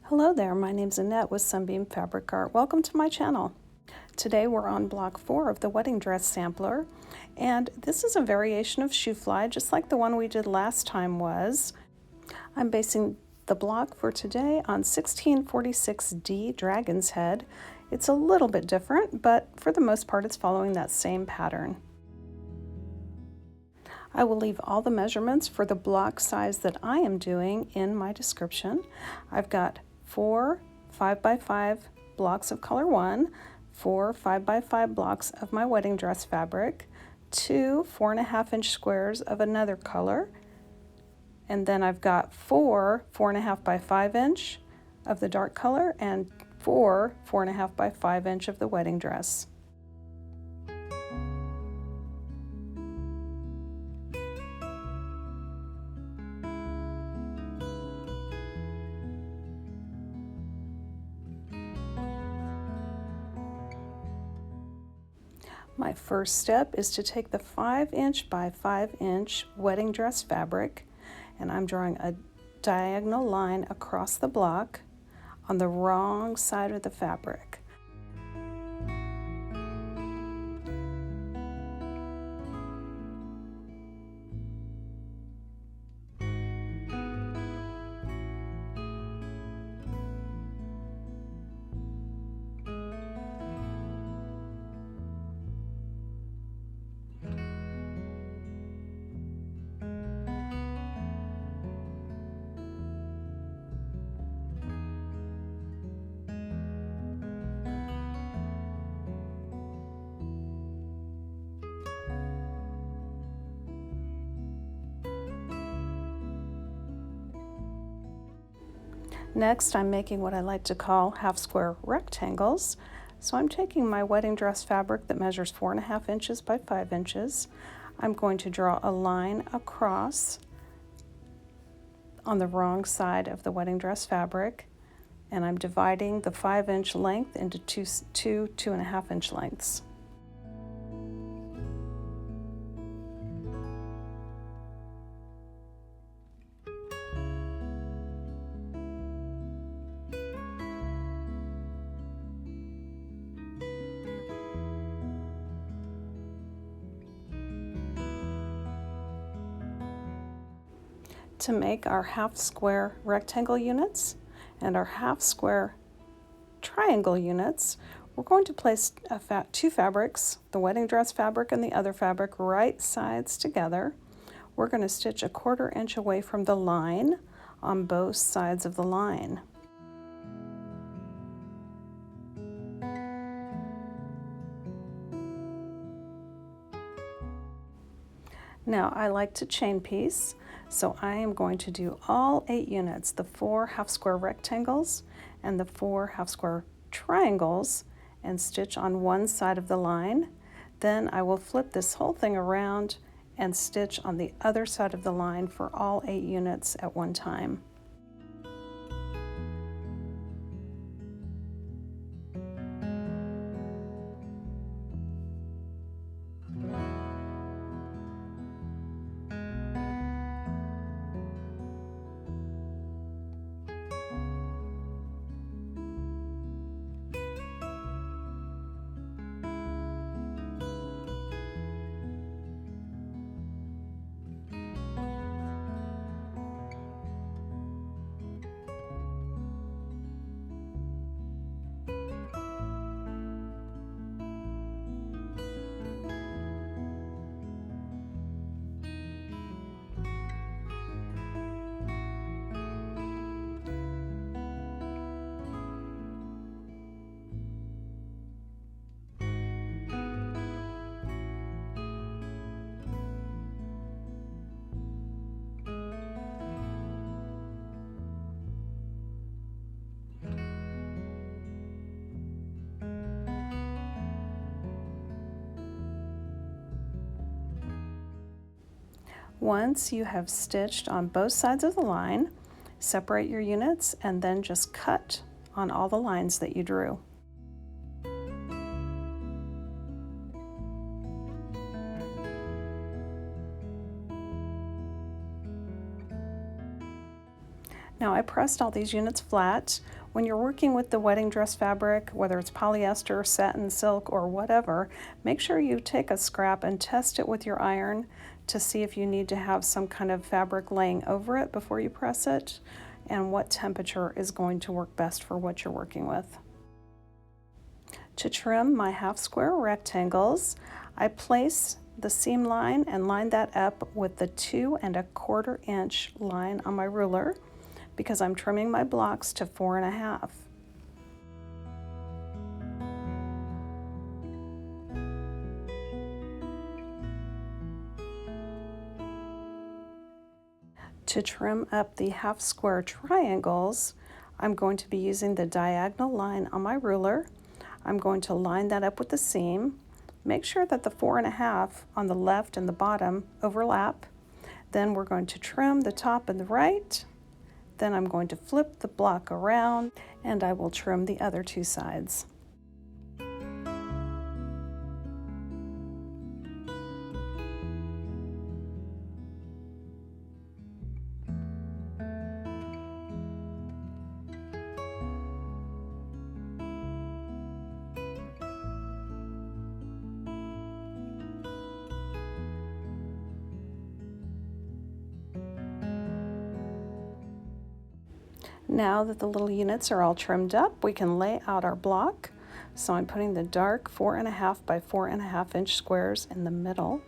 Hello there, my name's Annette with Sunbeam Fabric Art. Welcome to my channel. Today we're on block 4 of the wedding dress sampler, and this is a variation of shoe fly, just like the one we did last time was. I'm basing the block for today on 1646D Dragon's Head. It's a little bit different, but for the most part it's following that same pattern. I will leave all the measurements for the block size that I am doing in my description. I've got 4 5x5 blocks of color 1, 4 5x5 blocks of my wedding dress fabric, 2 4.5-inch squares of another color, and then I've got 4 4.5 by 5-inch of the dark color and 4 4.5 by 5-inch of the wedding dress. My first step is to take the 5-inch by 5-inch wedding dress fabric, and I'm drawing a diagonal line across the block on the wrong side of the fabric. Next, I'm making what I like to call half-square rectangles. So I'm taking my wedding dress fabric that measures 4.5 inches by 5 inches. I'm going to draw a line across on the wrong side of the wedding dress fabric, and I'm dividing the 5-inch length into two 2.5-inch lengths. To make our half-square rectangle units and our half-square triangle units, we're going to place two fabrics, the wedding dress fabric and the other fabric, right sides together. We're going to stitch 1/4 inch away from the line on both sides of the line. Now I like to chain piece, so I am going to do all 8 units, the 4 half-square rectangles and the 4 half-square triangles, and stitch on one side of the line. Then I will flip this whole thing around and stitch on the other side of the line for all 8 units at one time. Once you have stitched on both sides of the line, separate your units and then just cut on all the lines that you drew. Now I pressed all these units flat. When you're working with the wedding dress fabric, whether it's polyester, satin, silk, or whatever, make sure you take a scrap and test it with your iron to see if you need to have some kind of fabric laying over it before you press it, and what temperature is going to work best for what you're working with. To trim my half square rectangles, I place the seam line and line that up with the 2 1/4 inch line on my ruler, because I'm trimming my blocks to 4 1/2. To trim up the half square triangles, I'm going to be using the diagonal line on my ruler. I'm going to line that up with the seam. Make sure that the 4 1/2 on the left and the bottom overlap. Then we're going to trim the top and the right. Then I'm going to flip the block around and I will trim the other 2 sides. Now that the little units are all trimmed up, we can lay out our block. So I'm putting the dark 4 1/2 by 4 1/2 inch squares in the middle.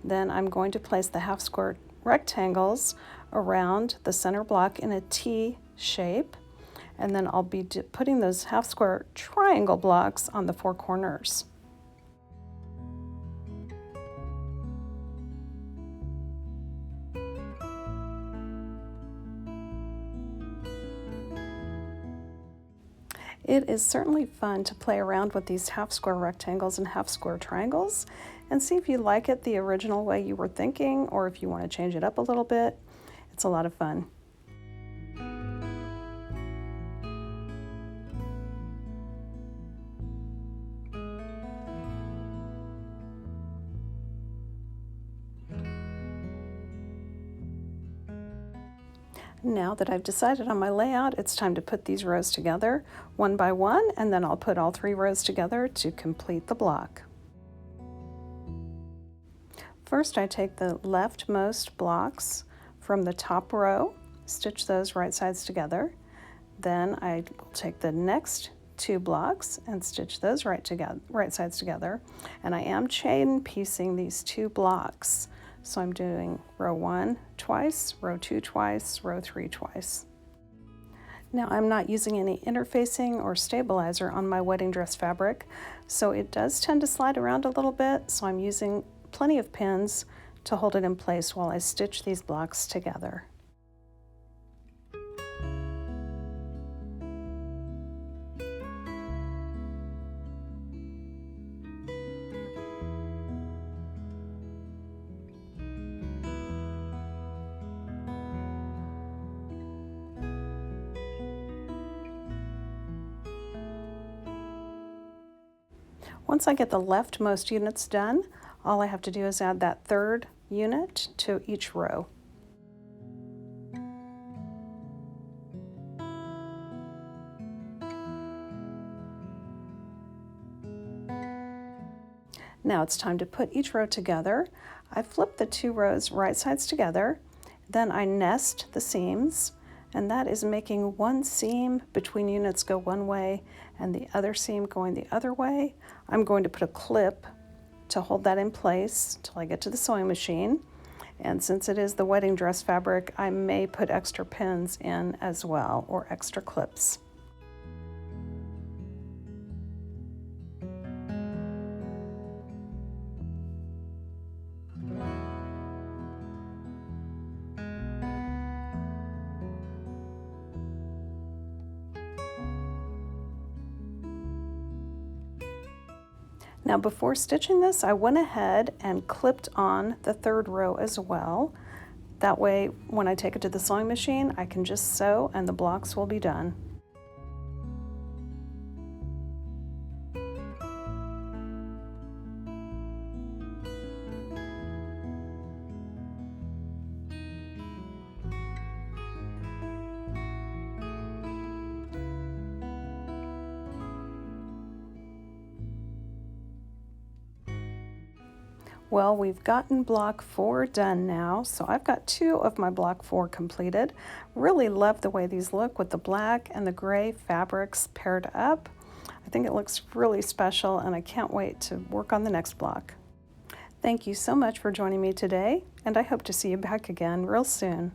Then I'm going to place the half square rectangles around the center block in a T shape. And then I'll be putting those half square triangle blocks on the 4 corners. It is certainly fun to play around with these half square rectangles and half square triangles and see if you like it the original way you were thinking, or if you want to change it up a little bit. It's a lot of fun. Now that I've decided on my layout, it's time to put these rows together one by one, and then I'll put all 3 rows together to complete the block. First, I take the leftmost blocks from the top row, stitch those right sides together. Then I will take the next 2 blocks and stitch those right sides together. And I am chain piecing these 2 blocks. So I'm doing row 1 twice, row 2 twice, row 3 twice. Now I'm not using any interfacing or stabilizer on my wedding dress fabric, so it does tend to slide around a little bit, so I'm using plenty of pins to hold it in place while I stitch these blocks together. Once I get the leftmost units done, all I have to do is add that 3rd unit to each row. Now it's time to put each row together. I flip the 2 rows right sides together, then I nest the seams, and that is making one seam between units go one way and the other seam going the other way. I'm going to put a clip to hold that in place till I get to the sewing machine. And since it is the wedding dress fabric, I may put extra pins in as well, or extra clips. Now before stitching this, I went ahead and clipped on the 3rd row as well. That way, when I take it to the sewing machine, I can just sew and the blocks will be done. Well, we've gotten block 4 done now, so I've got 2 of my block 4 completed. Really love the way these look with the black and the gray fabrics paired up. I think it looks really special, and I can't wait to work on the next block. Thank you so much for joining me today, and I hope to see you back again real soon.